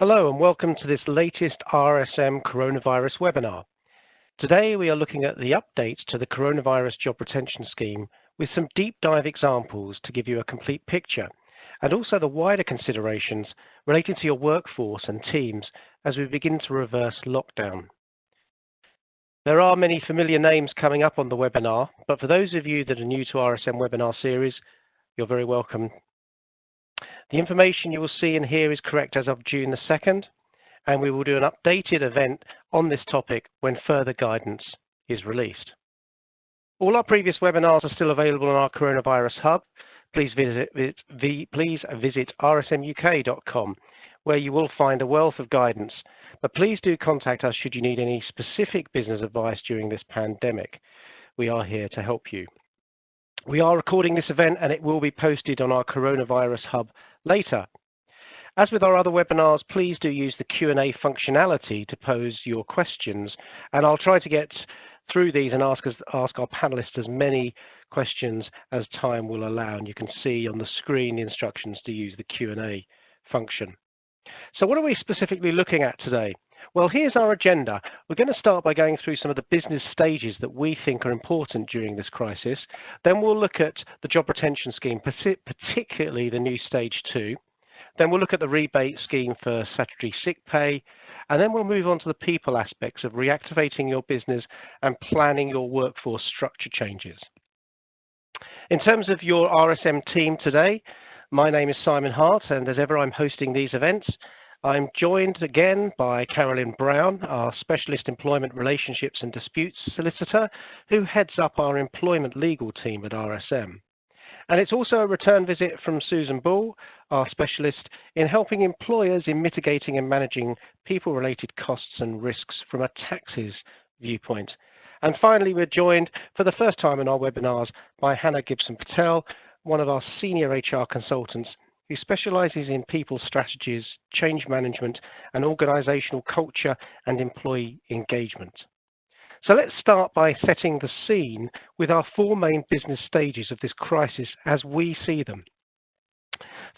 Hello and welcome to this latest RSM coronavirus webinar. Today we are looking at the updates to the coronavirus job retention scheme with some deep dive examples to give you a complete picture and also the wider considerations relating to your workforce and teams as we begin to reverse lockdown. There are many familiar names coming up on the webinar, but for those of you that are new to RSM webinar series, you're very welcome. The information you will see and hear is correct as of June the 2nd, and we will do an updated event on this topic when further guidance is released. All our previous webinars are still available on our Coronavirus Hub. Please visit rsmuk.com, where you will find a wealth of guidance. But please do contact us should you need any specific business advice during this pandemic. We are here to help you. We are recording this event and it will be posted on our Coronavirus Hub later. As with our other webinars, please do use the Q&A functionality to pose your questions, and I'll try to get through these and ask our panelists as many questions as time will allow, and you can see on the screen the instructions to use the Q&A function. So what are we specifically looking at today? Well, here's our agenda. We're going to start by going through some of the business stages that we think are important during this crisis. Then we'll look at the job retention scheme, particularly the new stage 2. Then we'll look at the rebate scheme for statutory sick pay. And then we'll move on to the people aspects of reactivating your business and planning your workforce structure changes. In terms of your RSM team today, my name is Simon Hart, and as ever, I'm hosting these events. I'm joined again by Carolyn Brown, our Specialist Employment Relationships and Disputes Solicitor, who heads up our employment legal team at RSM. And it's also a return visit from Susan Bull, our specialist in helping employers in mitigating and managing people-related costs and risks from a taxes viewpoint. And finally, we're joined for the first time in our webinars by Hannah Gibson Patel, one of our senior HR consultants, who specializes in people strategies, change management, and organizational culture and employee engagement. So let's start by setting the scene with our 4 main business stages of this crisis as we see them.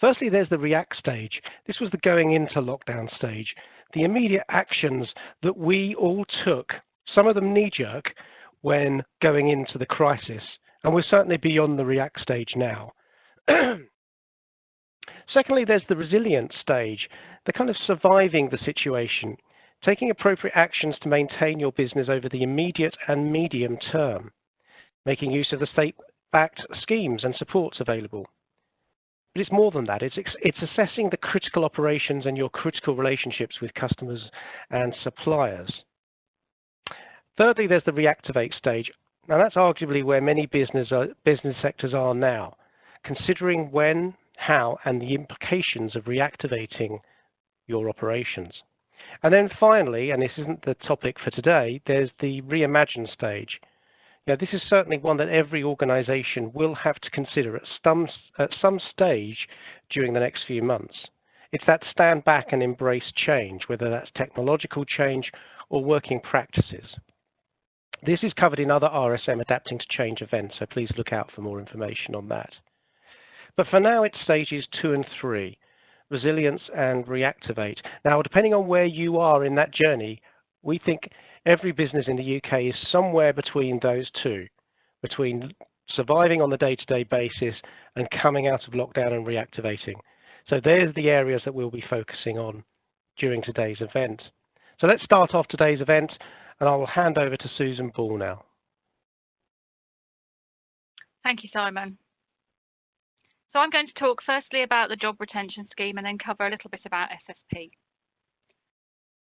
Firstly, there's the react stage. This was the going into lockdown stage, the immediate actions that we all took, some of them knee-jerk, when going into the crisis, and we're certainly beyond the react stage now. Secondly, there's the resilient stage, the kind of surviving the situation, taking appropriate actions to maintain your business over the immediate and medium term, making use of the state-backed schemes and supports available. But it's more than that. It's assessing the critical operations and your critical relationships with customers and suppliers. Thirdly, there's the reactivate stage. Now, that's arguably where many business sectors are now, considering when, how, and the implications of reactivating your operations. And then finally, and this isn't the topic for today, there's the reimagine stage. Now, this is certainly one that every organization will have to consider at some stage during the next few months. It's that stand back and embrace change, whether that's technological change or working practices. This is covered in other RSM Adapting to Change events, so please look out for more information on that. But for now, it's stages 2 and 3, resilience and reactivate. Now, depending on where you are in that journey, we think every business in the UK is somewhere between those two, between surviving on the day-to-day basis and coming out of lockdown and reactivating. So there's the areas that we'll be focusing on during today's event. So let's start off today's event, and I will hand over to Susan Bull now. Thank you, Simon. So I'm going to talk firstly about the job retention scheme and then cover a little bit about SSP.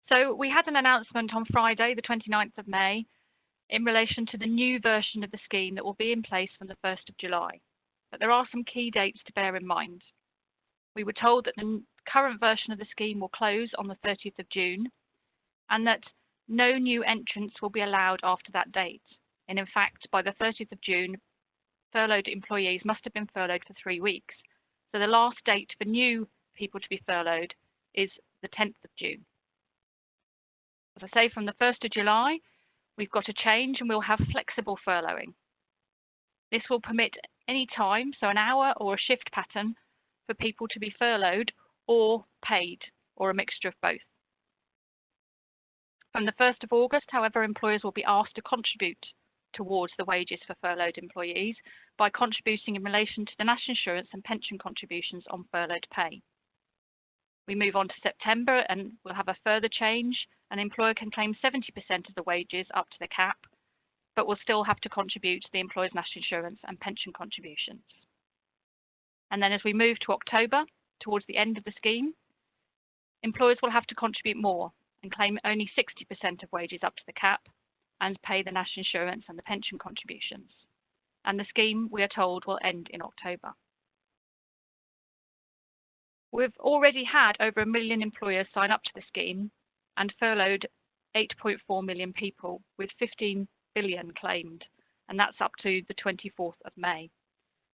So we had an announcement on Friday, the 29th of May, in relation to the new version of the scheme that will be in place from the 1st of July. But there are some key dates to bear in mind. We were told that the current version of the scheme will close on the 30th of June and that no new entrants will be allowed after that date. And in fact, by the 30th of June, furloughed employees must have been furloughed for 3 weeks. So the last date for new people to be furloughed is the 10th of June. As I say, from the 1st of July, we've got a change and we'll have flexible furloughing. This will permit any time, so an hour or a shift pattern, for people to be furloughed or paid or a mixture of both. From the 1st of August, however, employers will be asked to contribute towards the wages for furloughed employees by contributing in relation to the national insurance and pension contributions on furloughed pay. We move on to September and we'll have a further change. An employer can claim 70% of the wages up to the cap, but will still have to contribute to the employer's national insurance and pension contributions. And then as we move to October, towards the end of the scheme, employers will have to contribute more and claim only 60% of wages up to the cap and pay the national insurance and the pension contributions. And the scheme, we are told, will end in October. We've already had over 1 million employers sign up to the scheme and furloughed 8.4 million people with 15 billion claimed, and that's up to the 24th of May.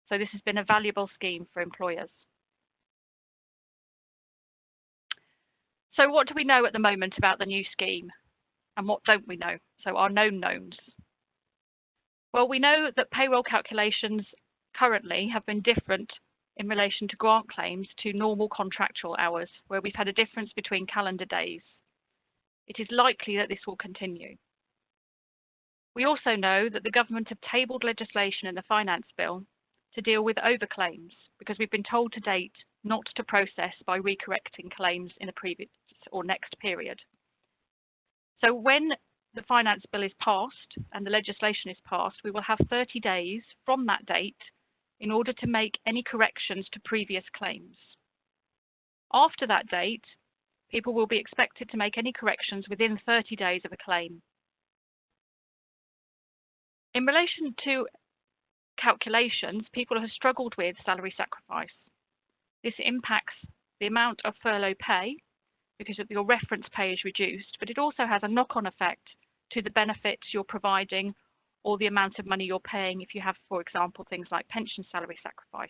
So this has been a valuable scheme for employers. So what do we know at the moment about the new scheme, and what don't we know? So our known knowns. Well, we know that payroll calculations currently have been different in relation to grant claims to normal contractual hours, where we've had a difference between calendar days. It is likely that this will continue. We also know that the government have tabled legislation in the finance bill to deal with overclaims, because we've been told to date not to process by recorrecting claims in a previous or next period. So when the finance bill is passed and the legislation is passed, we will have 30 days from that date in order to make any corrections to previous claims. After that date, people will be expected to make any corrections within 30 days of a claim. In relation to calculations, people have struggled with salary sacrifice. This impacts the amount of furlough pay because your reference pay is reduced, but it also has a knock-on effect to the benefits you're providing or the amount of money you're paying if you have, for example, things like pension salary sacrifice.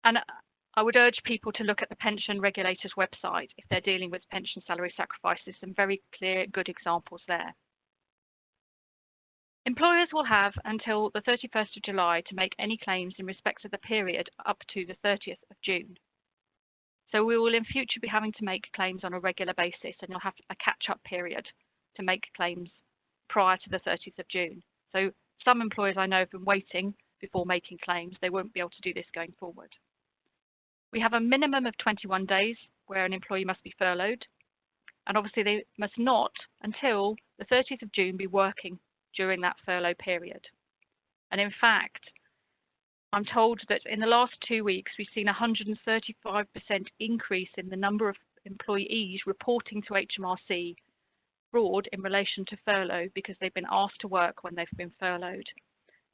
And I would urge people to look at the pension regulator's website if they're dealing with pension salary sacrifice. There's some very clear, good examples there. Employers will have until the 31st of July to make any claims in respect of the period up to the 30th of June. So we will in future be having to make claims on a regular basis, and you'll have a catch-up period to make claims prior to the 30th of June. So some employers I know have been waiting before making claims. They won't be able to do this going forward. We have a minimum of 21 days where an employee must be furloughed, and obviously they must not, until the 30th of June, be working during that furlough period. And in fact, I'm told that in the last 2 weeks, we've seen a 135% increase in the number of employees reporting to HMRC fraud in relation to furlough because they've been asked to work when they've been furloughed.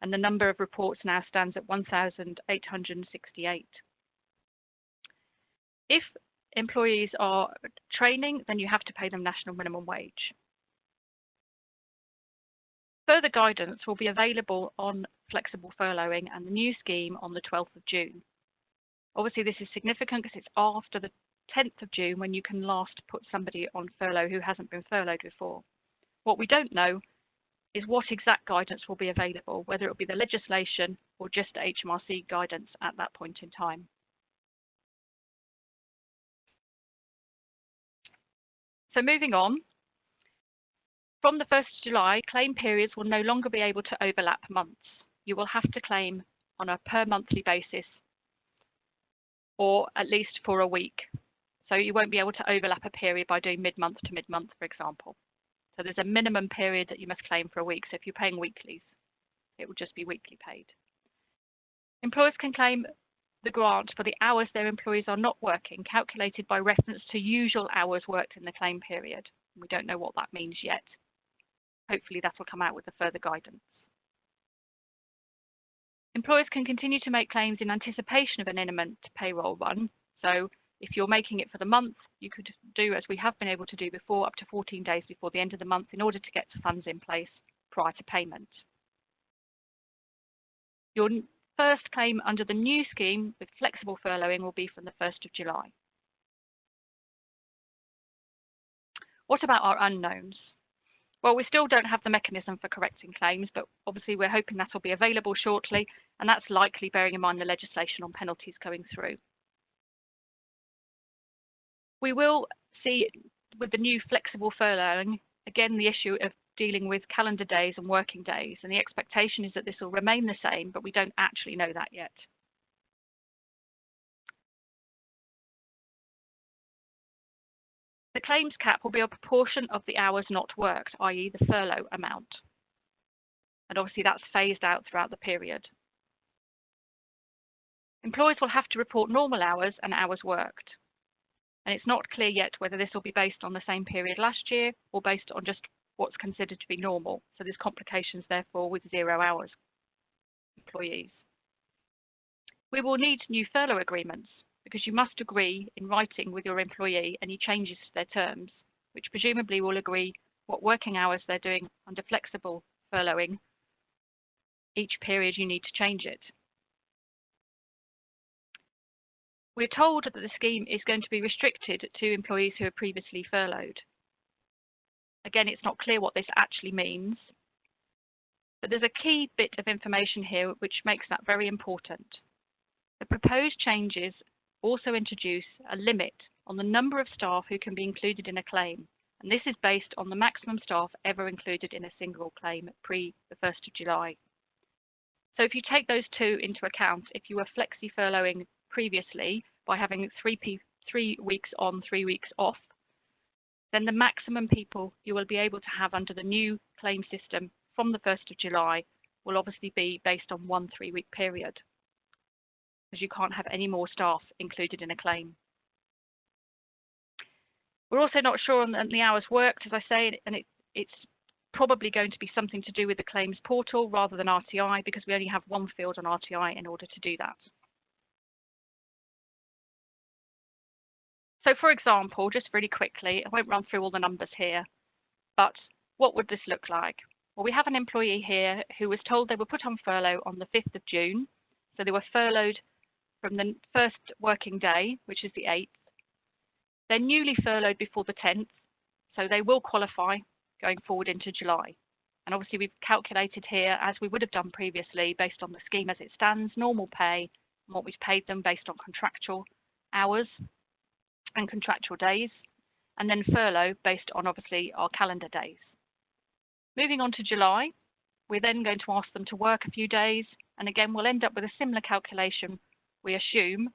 And the number of reports now stands at 1,868. If employees are training, then you have to pay them national minimum wage. Further guidance will be available on flexible furloughing and the new scheme on the 12th of June. Obviously, this is significant because it's after the 10th of June when you can last put somebody on furlough who hasn't been furloughed before. What we don't know is what exact guidance will be available, whether it will be the legislation or just HMRC guidance at that point in time. So moving on, from the 1st of July, claim periods will no longer be able to overlap months. You will have to claim on a per monthly basis or at least for a week. So you won't be able to overlap a period by doing mid-month to mid-month, for example. So there's a minimum period that you must claim for a week. So if you're paying weeklies, it will just be weekly paid. Employers can claim the grant for the hours their employees are not working, calculated by reference to usual hours worked in the claim period. We don't know what that means yet. Hopefully that will come out with the further guidance. Employers can continue to make claims in anticipation of an imminent payroll run. So if you're making it for the month, you could do as we have been able to do before, up to 14 days before the end of the month in order to get the funds in place prior to payment. Your first claim under the new scheme with flexible furloughing will be from the 1st of July. What about our unknowns? Well, we still don't have the mechanism for correcting claims, but obviously we're hoping that will be available shortly, and that's likely bearing in mind the legislation on penalties going through. We will see with the new flexible furloughing, again, the issue of dealing with calendar days and working days. And the expectation is that this will remain the same, but we don't actually know that yet. The claims cap will be a proportion of the hours not worked, i.e. the furlough amount. And obviously that's phased out throughout the period. Employers will have to report normal hours and hours worked. And it's not clear yet whether this will be based on the same period last year or based on just what's considered to be normal. So there's complications, therefore, with 0 hours employees. We will need new furlough agreements because you must agree in writing with your employee any changes to their terms, which presumably will agree what working hours they're doing under flexible furloughing. Each period you need to change it. We're told that the scheme is going to be restricted to employees who are previously furloughed. Again, it's not clear what this actually means, but there's a key bit of information here which makes that very important. The proposed changes also introduce a limit on the number of staff who can be included in a claim, and this is based on the maximum staff ever included in a single claim pre the 1st of July. So if you take those two into account, if you were flexi furloughing previously by having 3 weeks on, 3 weeks off, then the maximum people you will be able to have under the new claim system from the 1st of July will obviously be based on 1 3-week period, because you can't have any more staff included in a claim. We're also not sure on the hours worked, as I say, and it's probably going to be something to do with the claims portal rather than RTI, because we only have one field on RTI in order to do that. So for example, just really quickly, I won't run through all the numbers here, but what would this look like? Well, we have an employee here who was told they were put on furlough on the 5th of June. So they were furloughed from the first working day, which is the 8th. They're newly furloughed before the 10th, so they will qualify going forward into July. And obviously we've calculated here, as we would have done previously, based on the scheme as it stands, normal pay, and what we've paid them based on contractual hours and contractual days, and then furlough based on obviously our calendar days. Moving on to July, we're then going to ask them to work a few days, and again we'll end up with a similar calculation, we assume,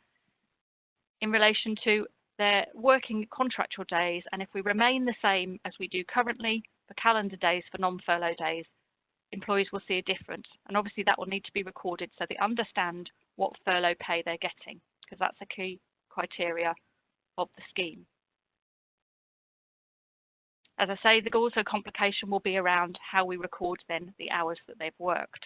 in relation to their working contractual days, and if we remain the same as we do currently for calendar days for non-furlough days, employees will see a difference, and obviously that will need to be recorded so they understand what furlough pay they're getting, because that's a key criteria of the scheme. As I say, the also complication will be around how we record then the hours that they've worked.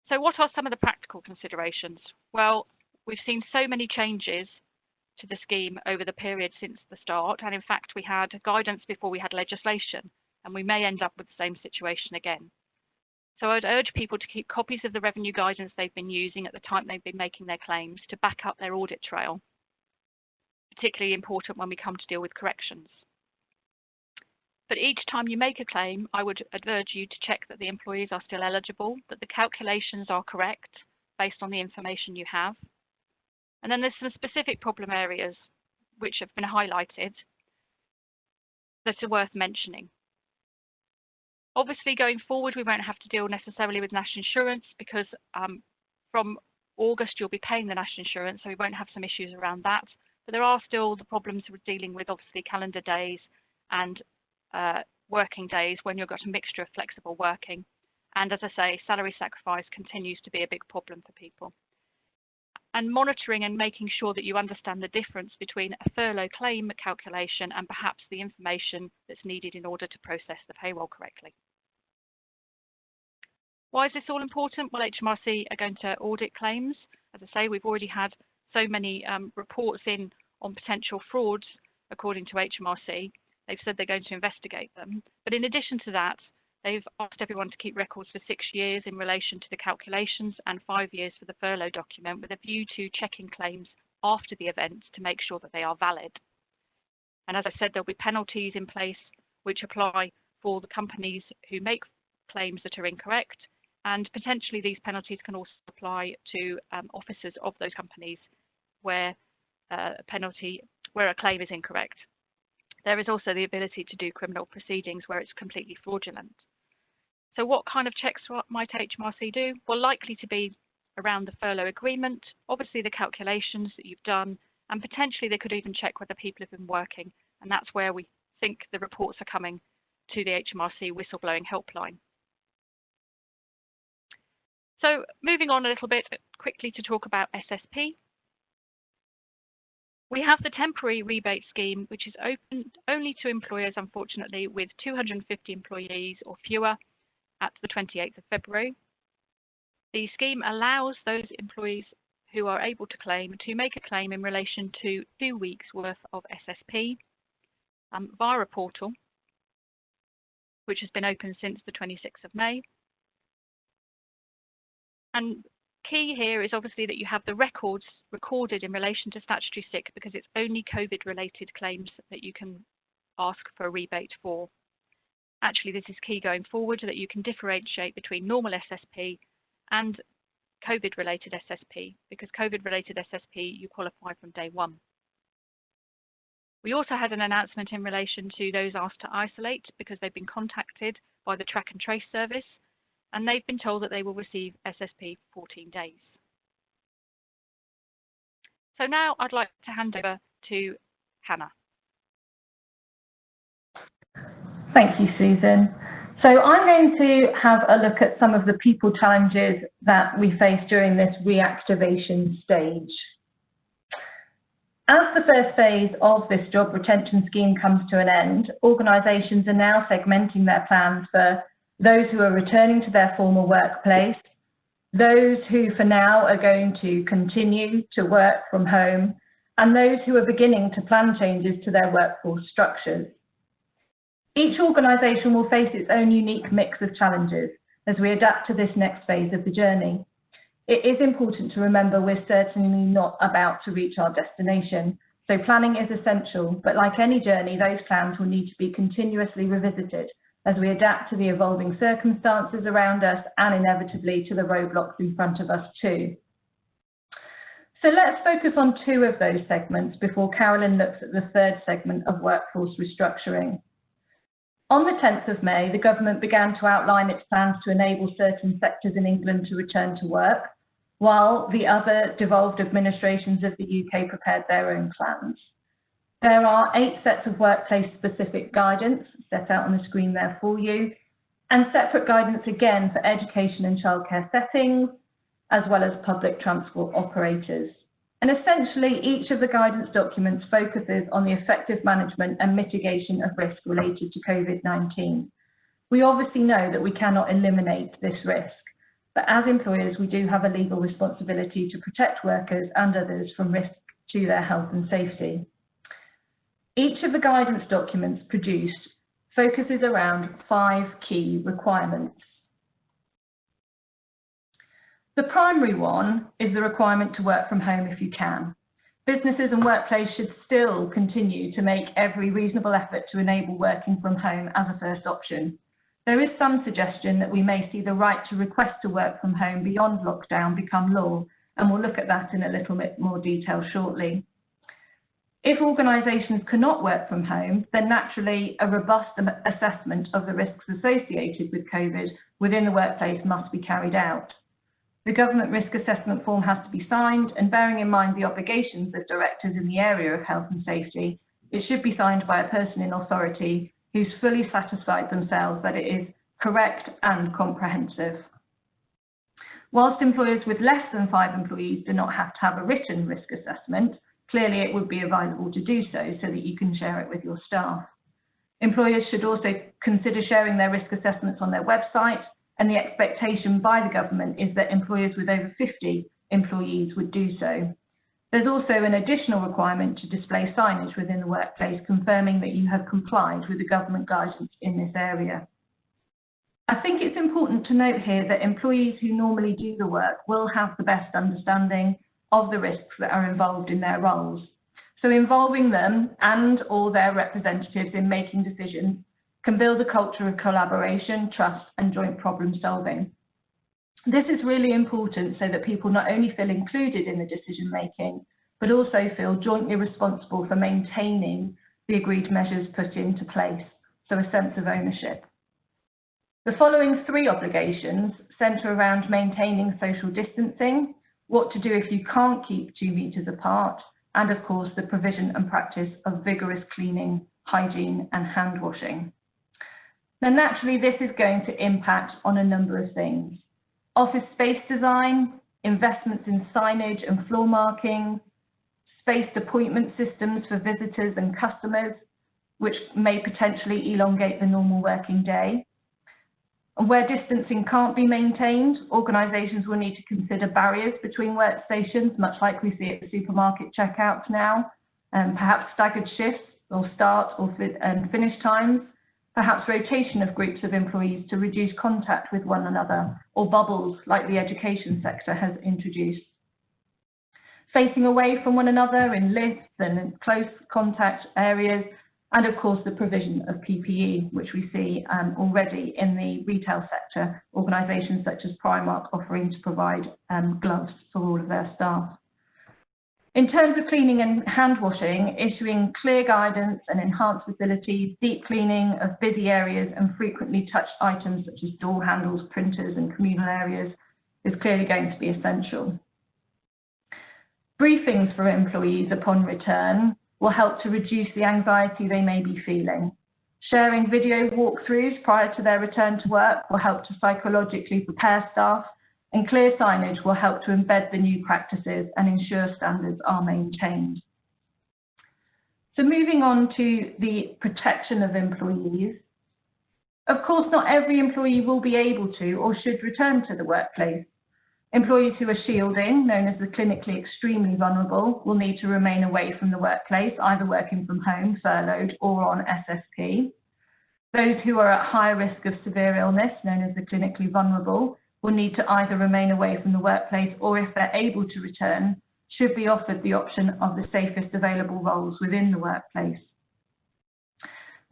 So what are some of the practical considerations? Well, we've seen so many changes to the scheme over the period since the start, and in fact we had guidance before we had legislation, and we may end up with the same situation again. So I'd urge people to keep copies of the revenue guidance they've been using at the time they've been making their claims to back up their audit trail, particularly important when we come to deal with corrections. But each time you make a claim, I would urge you to check that the employees are still eligible, that the calculations are correct based on the information you have. And then there's some specific problem areas which have been highlighted that are worth mentioning. Obviously, going forward, we won't have to deal necessarily with national insurance because from August, you'll be paying the national insurance, so we won't have some issues around that. But there are still the problems with dealing with, obviously, calendar days and working days when you've got a mixture of flexible working. And as I say, salary sacrifice continues to be a big problem for people. And monitoring and making sure that you understand the difference between a furlough claim calculation and perhaps the information that's needed in order to process the payroll correctly. Why is this all important? Well, HMRC are going to audit claims. As I say, we've already had so many reports in on potential frauds, according to HMRC. They've said they're going to investigate them. But in addition to that, they've asked everyone to keep records for 6 years in relation to the calculations and 5 years for the furlough document, with a view to checking claims after the event to make sure that they are valid. And as I said, there'll be penalties in place which apply for the companies who make claims that are incorrect, and potentially these penalties can also apply to officers of those companies where penalty where a claim is incorrect. There is also the ability to do criminal proceedings where it's completely fraudulent. So what kind of checks might HMRC do? Well, likely to be around the furlough agreement, obviously the calculations that you've done, and potentially they could even check whether people have been working. And that's where we think the reports are coming to the HMRC whistleblowing helpline. So moving on a little bit quickly to talk about SSP. We have the temporary rebate scheme, which is open only to employers, unfortunately, with 250 employees or fewer at the 28th of February. The scheme allows those employees who are able to claim to make a claim in relation to 2 weeks' worth of SSP via a portal, which has been open since the 26th of May. And key here is obviously that you have the records recorded in relation to statutory sick, because it's only COVID-related claims that you can ask for a rebate for. Actually, this is key going forward, that you can differentiate between normal SSP and COVID-related SSP, because COVID-related SSP, you qualify from day one. We also had an announcement in relation to those asked to isolate because they've been contacted by the track and trace service, and they've been told that they will receive SSP for 14 days. So now I'd like to hand over to Hannah. Thank you, Susan. So I'm going to have a look at some of the people challenges that we face during this reactivation stage. As the first phase of this job retention scheme comes to an end, organisations are now segmenting their plans for those who are returning to their former workplace, those who for now are going to continue to work from home, and those who are beginning to plan changes to their workforce structures. Each organisation will face its own unique mix of challenges as we adapt to this next phase of the journey. It is important to remember we're certainly not about to reach our destination, so planning is essential, but like any journey, those plans will need to be continuously revisited as we adapt to the evolving circumstances around us and inevitably to the roadblocks in front of us too. So let's focus on two of those segments before Carolyn looks at the third segment of workforce restructuring. On the 10th of May, the government began to outline its plans to enable certain sectors in England to return to work, while the other devolved administrations of the UK prepared their own plans. There are 8 sets of workplace-specific guidance set out on the screen there for you, and separate guidance again for education and childcare settings, as well as public transport operators. And essentially, each of the guidance documents focuses on the effective management and mitigation of risk related to COVID-19. We obviously know that we cannot eliminate this risk, but as employers, we do have a legal responsibility to protect workers and others from risk to their health and safety. Each of the guidance documents produced focuses around 5 key requirements. The primary one is the requirement to work from home if you can. Businesses and workplaces should still continue to make every reasonable effort to enable working from home as a first option. There is some suggestion that we may see the right to request to work from home beyond lockdown become law, and we'll look at that in a little bit more detail shortly. If organisations cannot work from home, then naturally a robust assessment of the risks associated with COVID within the workplace must be carried out. The government risk assessment form has to be signed, and bearing in mind the obligations of directors in the area of health and safety, it should be signed by a person in authority who's fully satisfied themselves that it is correct and comprehensive. Whilst employers with less than 5 employees do not have to have a written risk assessment, clearly it would be advisable to do so that you can share it with your staff. Employers should also consider sharing their risk assessments on their website, and the expectation by the government is that employers with over 50 employees would do so. There's also an additional requirement to display signage within the workplace confirming that you have complied with the government guidance in this area. I think it's important to note here that employees who normally do the work will have the best understanding of the risks that are involved in their roles. So involving them and or their representatives in making decisions can build a culture of collaboration, trust, and joint problem solving. This is really important so that people not only feel included in the decision making, but also feel jointly responsible for maintaining the agreed measures put into place, so a sense of ownership. The following 3 obligations centre around maintaining social distancing, what to do if you can't keep 2 metres apart, and of course the provision and practice of vigorous cleaning, hygiene and hand washing. Now naturally this is going to impact on a number of things. Office space design, investments in signage and floor markings, spaced appointment systems for visitors and customers, which may potentially elongate the normal working day. And where distancing can't be maintained, organisations will need to consider barriers between workstations, much like we see at the supermarket checkouts now, perhaps staggered shifts or start or finish times, perhaps rotation of groups of employees to reduce contact with one another, or bubbles like the education sector has introduced. Facing away from one another in lifts and in close contact areas, and of course the provision of PPE, which we see already in the retail sector, organisations such as Primark offering to provide gloves for all of their staff. In terms of cleaning and hand washing, issuing clear guidance and enhanced facilities, deep cleaning of busy areas and frequently touched items such as door handles, printers and communal areas is clearly going to be essential. Briefings for employees upon return will help to reduce the anxiety they may be feeling. Sharing video walkthroughs prior to their return to work will help to psychologically prepare staff, and clear signage will help to embed the new practices and ensure standards are maintained. So moving on to the protection of employees. Of course, not every employee will be able to or should return to the workplace. Employees who are shielding, known as the clinically extremely vulnerable, will need to remain away from the workplace, either working from home, furloughed, or on SSP. Those who are at high risk of severe illness, known as the clinically vulnerable, will need to either remain away from the workplace or, if they're able to return, should be offered the option of the safest available roles within the workplace.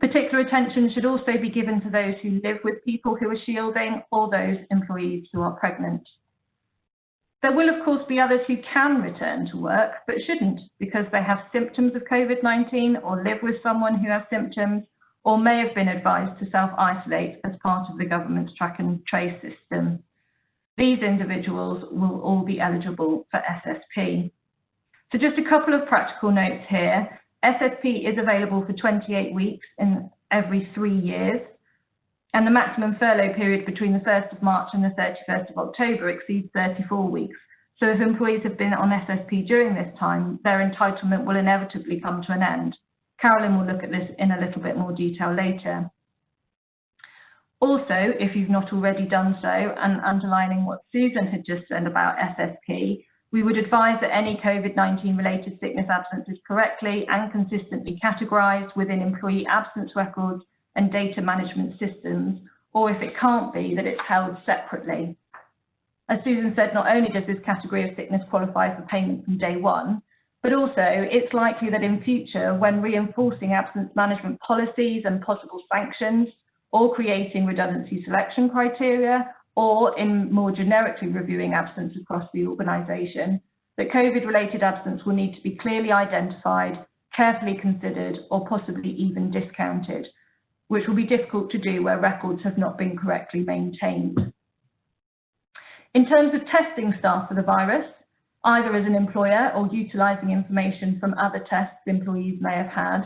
Particular attention should also be given to those who live with people who are shielding or those employees who are pregnant. There will, of course, be others who can return to work but shouldn't because they have symptoms of COVID-19 or live with someone who has symptoms or may have been advised to self-isolate as part of the government's track and trace system. These individuals will all be eligible for SSP. So just a couple of practical notes here. SSP is available for 28 weeks in every 3 years, and the maximum furlough period between the 1st of March and the 31st of October exceeds 34 weeks. So if employees have been on SSP during this time, their entitlement will inevitably come to an end. Carolyn will look at this in a little bit more detail later. Also, if you've not already done so, and underlining what Susan had just said about SSP, we would advise that any COVID-19 related sickness absence is correctly and consistently categorised within employee absence records and data management systems, or if it can't be, that it's held separately. As Susan said, not only does this category of sickness qualify for payment from day one, but also it's likely that in future, when reinforcing absence management policies and possible sanctions, or creating redundancy selection criteria, or in more generically reviewing absence across the organisation, that COVID-related absence will need to be clearly identified, carefully considered, or possibly even discounted, which will be difficult to do where records have not been correctly maintained. In terms of testing staff for the virus, either as an employer or utilising information from other tests employees may have had,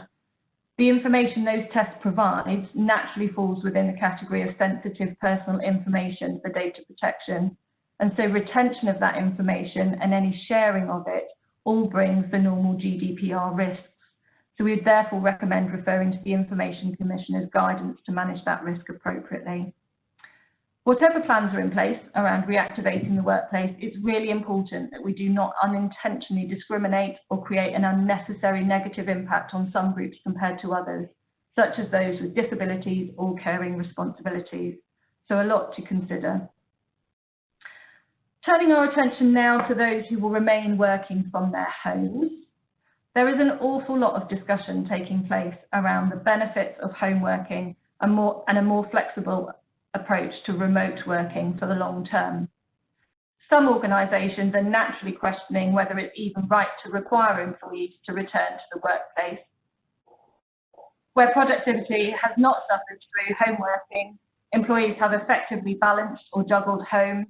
the information those tests provide naturally falls within the category of sensitive personal information for data protection, and so retention of that information and any sharing of it all brings the normal GDPR risks. So we would therefore recommend referring to the Information Commissioner's guidance to manage that risk appropriately. Whatever plans are in place around reactivating the workplace, it's really important that we do not unintentionally discriminate or create an unnecessary negative impact on some groups compared to others, such as those with disabilities or caring responsibilities. So a lot to consider. Turning our attention now to those who will remain working from their homes. There is an awful lot of discussion taking place around the benefits of home working and a more flexible approach to remote working for the long term. Some organisations are naturally questioning whether it's even right to require employees to return to the workplace. Where productivity has not suffered through home working, employees have effectively balanced or juggled home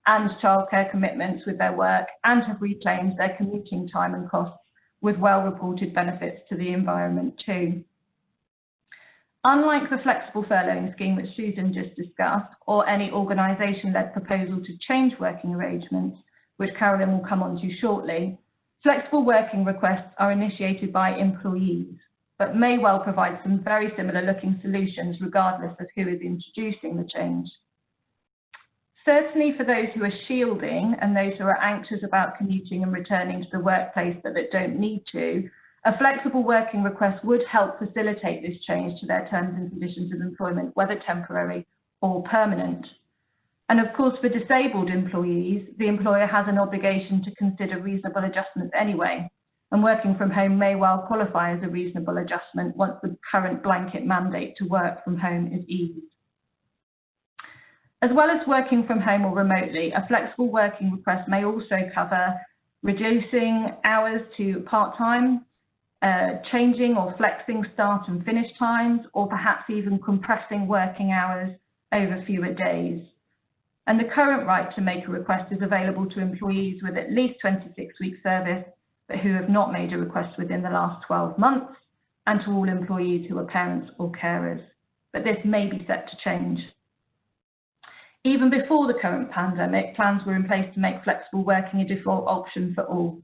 and childcare commitments with their work and have reclaimed their commuting time and costs with well-reported benefits to the environment too. Unlike the flexible furloughing scheme which Susan just discussed, or any organisation-led proposal to change working arrangements, which Carolyn will come on to shortly, flexible working requests are initiated by employees, but may well provide some very similar-looking solutions regardless of who is introducing the change. Certainly for those who are shielding and those who are anxious about commuting and returning to the workplace but that don't need to, a flexible working request would help facilitate this change to their terms and conditions of employment, whether temporary or permanent. And of course, for disabled employees, the employer has an obligation to consider reasonable adjustments anyway, and working from home may well qualify as a reasonable adjustment once the current blanket mandate to work from home is eased. As well as working from home or remotely, a flexible working request may also cover reducing hours to part-time, changing or flexing start and finish times, or perhaps even compressing working hours over fewer days. And the current right to make a request is available to employees with at least 26 weeks service, but who have not made a request within the last 12 months, and to all employees who are parents or carers. But this may be set to change. Even before the current pandemic, plans were in place to make flexible working a default option for all.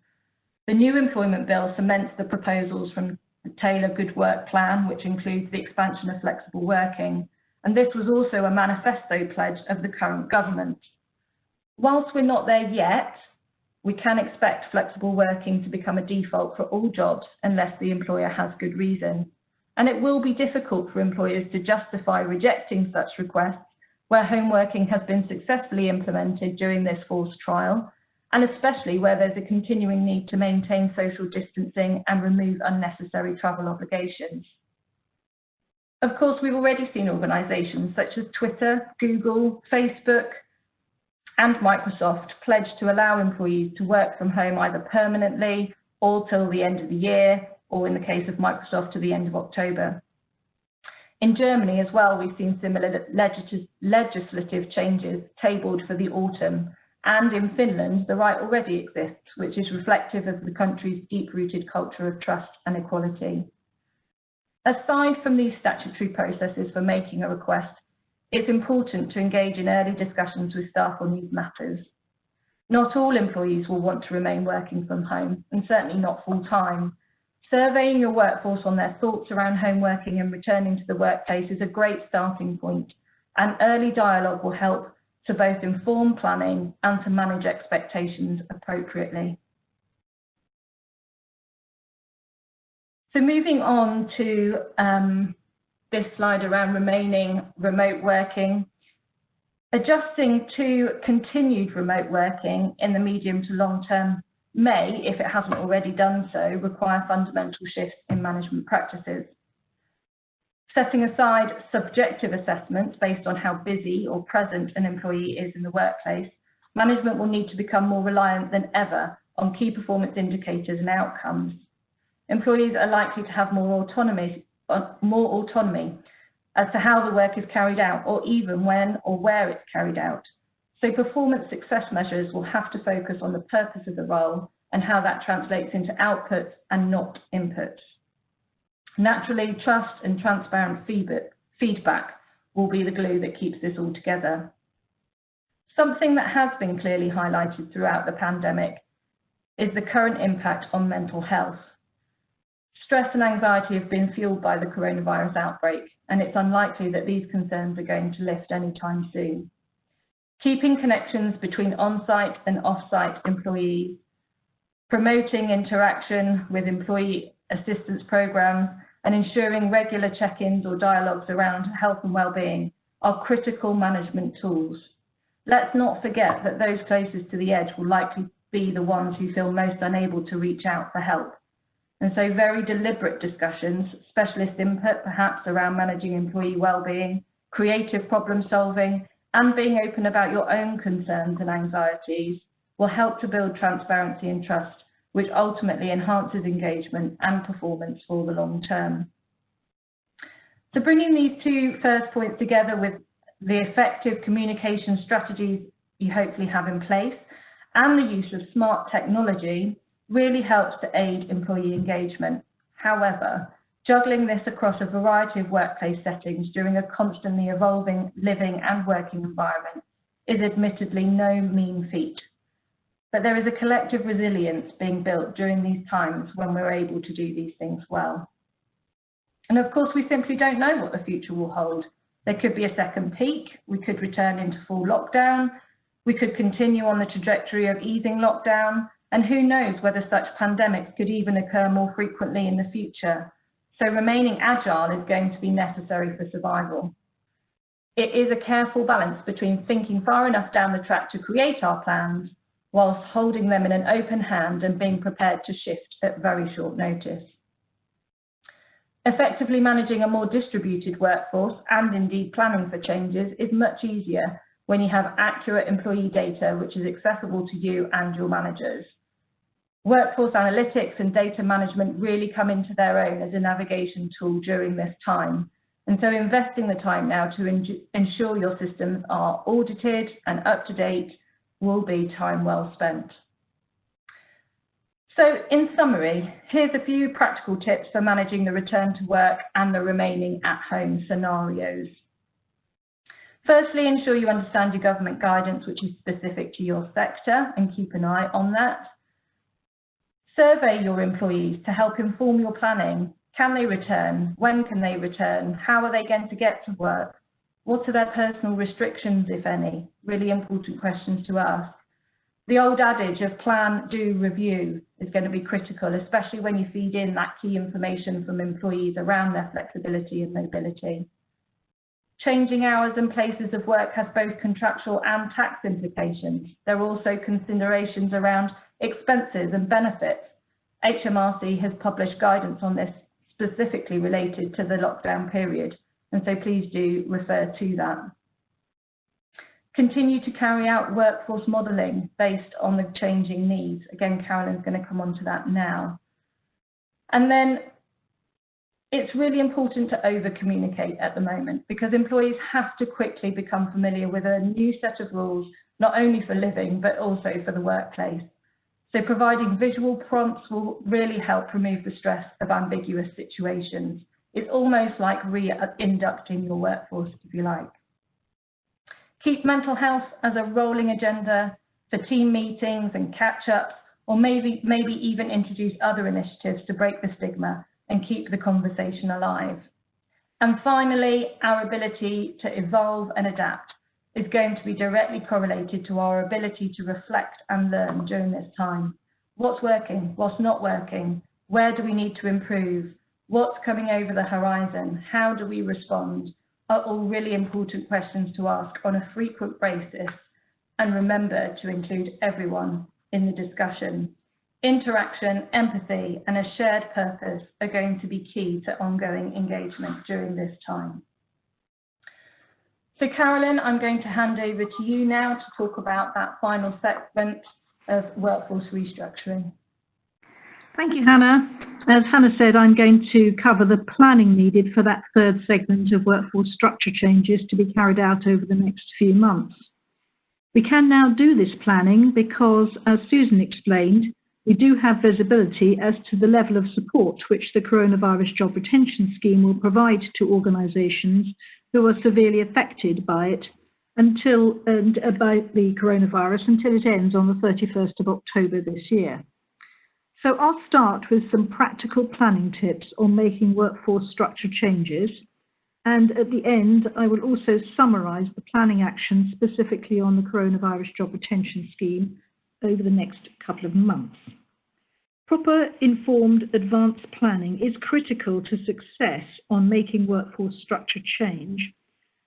The new employment bill cements the proposals from the Taylor Good Work Plan, which includes the expansion of flexible working, and this was also a manifesto pledge of the current government. Whilst we're not there yet, we can expect flexible working to become a default for all jobs unless the employer has good reason. And it will be difficult for employers to justify rejecting such requests where home working has been successfully implemented during this forced trial, and especially where there's a continuing need to maintain social distancing and remove unnecessary travel obligations. Of course, we've already seen organisations such as Twitter, Google, Facebook, and Microsoft pledge to allow employees to work from home either permanently or till the end of the year, or in the case of Microsoft, to the end of October. In Germany as well, we've seen similar legislative changes tabled for the autumn. And in Finland, the right already exists, which is reflective of the country's deep-rooted culture of trust and equality. Aside from these statutory processes for making a request, it's important to engage in early discussions with staff on these matters. Not all employees will want to remain working from home, and certainly not full-time. Surveying your workforce on their thoughts around home working and returning to the workplace is a great starting point, and early dialogue will help to both inform planning and to manage expectations appropriately. So moving on to this slide around remaining remote working. Adjusting to continued remote working in the medium to long term may, if it hasn't already done so, require fundamental shifts in management practices. Setting aside subjective assessments based on how busy or present an employee is in the workplace, management will need to become more reliant than ever on key performance indicators and outcomes. Employees are likely to have more autonomy as to how the work is carried out, or even when or where it's carried out. So performance success measures will have to focus on the purpose of the role and how that translates into outputs and not inputs. Naturally, trust and transparent feedback will be the glue that keeps this all together. Something that has been clearly highlighted throughout the pandemic is the current impact on mental health. Stress and anxiety have been fueled by the coronavirus outbreak, and it's unlikely that these concerns are going to lift anytime soon. Keeping connections between on-site and off-site employees, promoting interaction with employee assistance programs, and ensuring regular check-ins or dialogues around health and well-being are critical management tools. Let's not forget that those closest to the edge will likely be the ones who feel most unable to reach out for help. And so very deliberate discussions, specialist input perhaps around managing employee well-being, creative problem solving, and being open about your own concerns and anxieties will help to build transparency and trust, which ultimately enhances engagement and performance for the long term. So bringing these two first points together with the effective communication strategies you hopefully have in place and the use of smart technology really helps to aid employee engagement. However, juggling this across a variety of workplace settings during a constantly evolving living and working environment is admittedly no mean feat. But there is a collective resilience being built during these times when we're able to do these things well. And of course, we simply don't know what the future will hold. There could be a second peak, we could return into full lockdown, we could continue on the trajectory of easing lockdown, and who knows whether such pandemics could even occur more frequently in the future. So remaining agile is going to be necessary for survival. It is a careful balance between thinking far enough down the track to create our plans, whilst holding them in an open hand and being prepared to shift at very short notice. Effectively managing a more distributed workforce and indeed planning for changes is much easier when you have accurate employee data which is accessible to you and your managers. Workforce analytics and data management really come into their own as a navigation tool during this time. And so investing the time now to ensure your systems are audited and up to date will be time well spent. So in summary, here's a few practical tips for managing the return to work and the remaining at-home scenarios. Firstly, ensure you understand your government guidance, which is specific to your sector, and keep an eye on that. Survey your employees to help inform your planning. Can they return? When can they return? How are they going to get to work? What are their personal restrictions, if any? Really important questions to ask. The old adage of plan, do, review is going to be critical, especially when you feed in that key information from employees around their flexibility and mobility. Changing hours and places of work has both contractual and tax implications. There are also considerations around expenses and benefits. HMRC has published guidance on this specifically related to the lockdown period, and so please do refer to that. Continue to carry out workforce modelling based on the changing needs. Again, Carolyn's going to come on to that now. And then it's really important to over-communicate at the moment because employees have to quickly become familiar with a new set of rules, not only for living, but also for the workplace. So providing visual prompts will really help remove the stress of ambiguous situations. It's almost like re-inducting your workforce, if you like. Keep mental health as a rolling agenda for team meetings and catch-ups, or maybe even introduce other initiatives to break the stigma and keep the conversation alive. And finally, our ability to evolve and adapt is going to be directly correlated to our ability to reflect and learn during this time. What's working? What's not working? Where do we need to improve? What's coming over the horizon? How do we respond? Are all really important questions to ask on a frequent basis, and remember to include everyone in the discussion. Interaction, empathy, and a shared purpose are going to be key to ongoing engagement during this time. So Carolyn, I'm going to hand over to you now to talk about that final segment of workforce restructuring. Thank you, Hannah. As Hannah said, I'm going to cover the planning needed for that third segment of workforce structure changes to be carried out over the next few months. We can now do this planning because, as Susan explained, we do have visibility as to the level of support which the Coronavirus Job Retention Scheme will provide to organisations who are severely affected by it by the coronavirus until it ends on the 31st of October this year. So I'll start with some practical planning tips on making workforce structure changes, and at the end I will also summarise the planning actions specifically on the Coronavirus Job Retention Scheme over the next couple of months. Proper informed advanced planning is critical to success on making workforce structure change.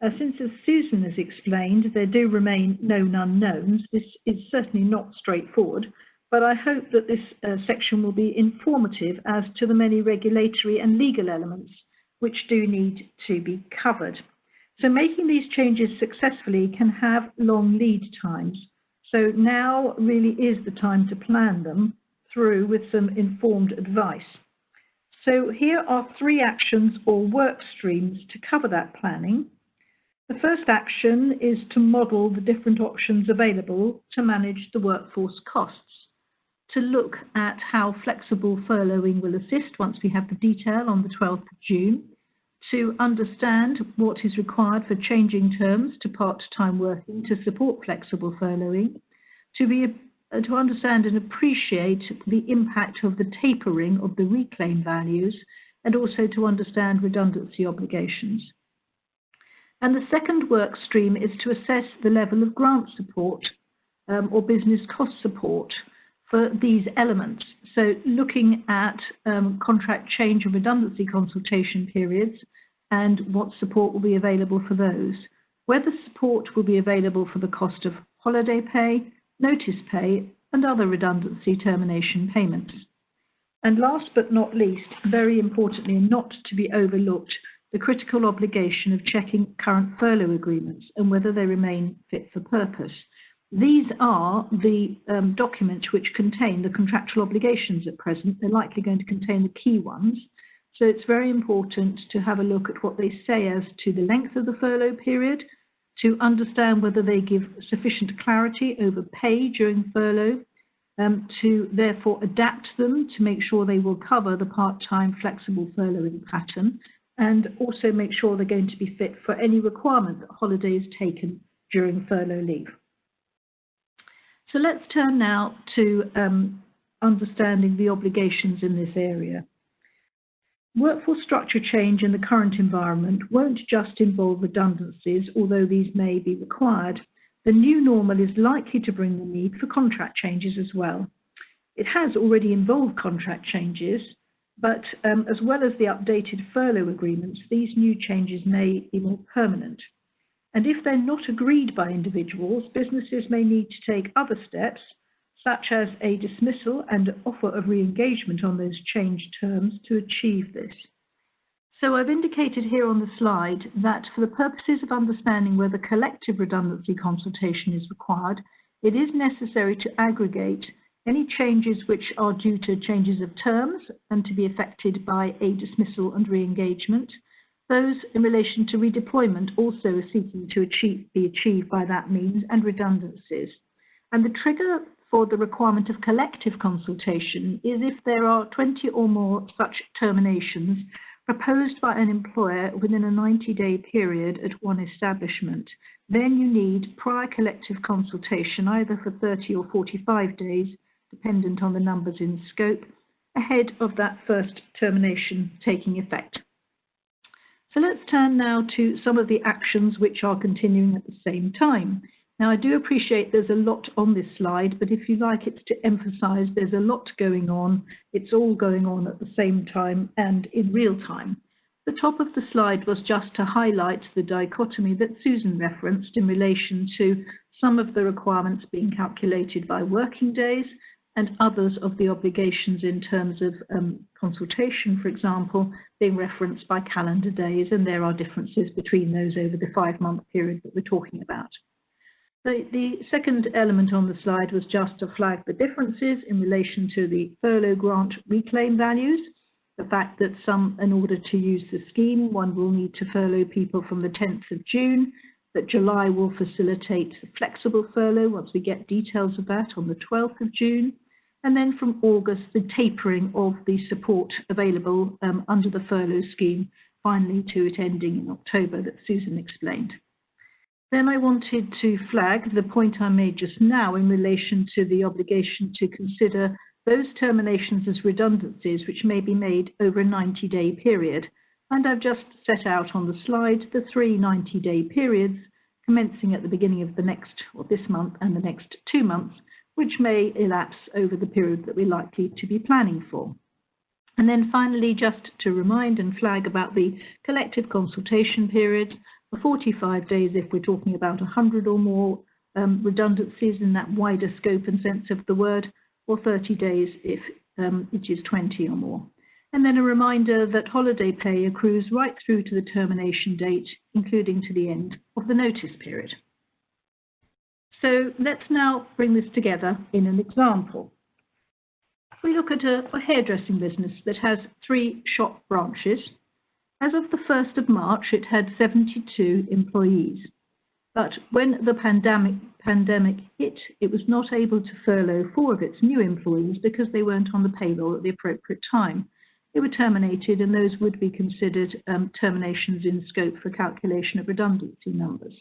Since, as Susan has explained, there do remain known unknowns, this is certainly not straightforward, but I hope that this section will be informative as to the many regulatory and legal elements which do need to be covered. So making these changes successfully can have long lead times. So now really is the time to plan them through with some informed advice. So here are 3 actions or work streams to cover that planning. The first action is to model the different options available to manage the workforce costs, to look at how flexible furloughing will assist once we have the detail on the 12th of June, to understand what is required for changing terms to part-time working to support flexible furloughing, to understand and appreciate the impact of the tapering of the reclaim values, and also to understand redundancy obligations. And the second work stream is to assess the level of grant support or business cost support for these elements. So looking at contract change and redundancy consultation periods and what support will be available for those, whether support will be available for the cost of holiday pay, notice pay, and other redundancy termination payments. And last but not least, very importantly and not to be overlooked, the critical obligation of checking current furlough agreements and whether they remain fit for purpose. These are the documents which contain the contractual obligations at present. They're likely going to contain the key ones. So it's very important to have a look at what they say as to the length of the furlough period, to understand whether they give sufficient clarity over pay during furlough, to therefore adapt them to make sure they will cover the part-time flexible furloughing pattern, and also make sure they're going to be fit for any requirement that holiday is taken during furlough leave. So let's turn now to understanding the obligations in this area. Workforce structure change in the current environment won't just involve redundancies, although these may be required. The new normal is likely to bring the need for contract changes as well. It has already involved contract changes, but as well as the updated furlough agreements, these new changes may be more permanent. And if they're not agreed by individuals, businesses may need to take other steps, such as a dismissal and offer of re-engagement on those changed terms to achieve this. So I've indicated here on the slide that for the purposes of understanding whether collective redundancy consultation is required, it is necessary to aggregate any changes which are due to changes of terms and to be affected by a dismissal and re-engagement, those in relation to redeployment also seeking to be achieved by that means, and redundancies. And the trigger for the requirement of collective consultation is if there are 20 or more such terminations proposed by an employer within a 90-day period at one establishment. Then you need prior collective consultation either for 30 or 45 days, dependent on the numbers in scope, ahead of that first termination taking effect. So let's turn now to some of the actions which are continuing at the same time. Now, I do appreciate there's a lot on this slide, but if you like, it's to emphasize there's a lot going on. It's all going on at the same time and in real time. The top of the slide was just to highlight the dichotomy that Susan referenced in relation to some of the requirements being calculated by working days and others of the obligations in terms of consultation, for example, being referenced by calendar days, and there are differences between those over the 5-month period that we're talking about. The second element on the slide was just to flag the differences in relation to the furlough grant reclaim values, the fact that in order to use the scheme, one will need to furlough people from the 10th of June, that July will facilitate flexible furlough once we get details of that on the 12th of June, and then from August, the tapering of the support available under the furlough scheme, finally to it ending in October that Susan explained. Then I wanted to flag the point I made just now in relation to the obligation to consider those terminations as redundancies which may be made over a 90-day period. And I've just set out on the slide the 3 90-day periods commencing at the beginning of the next, or this month, and the next 2 months, which may elapse over the period that we're likely to be planning for. And then finally, just to remind and flag about the collective consultation period, for 45 days if we're talking about 100 or more redundancies in that wider scope and sense of the word, or 30 days if it is 20 or more. And then a reminder that holiday pay accrues right through to the termination date, including to the end of the notice period. So let's now bring this together in an example. We look at a hairdressing business that has 3 shop branches. As of the 1st of March, it had 72 employees. But when the pandemic hit, it was not able to furlough 4 of its new employees because they weren't on the payroll at the appropriate time. They were terminated, and those would be considered terminations in scope for calculation of redundancy numbers.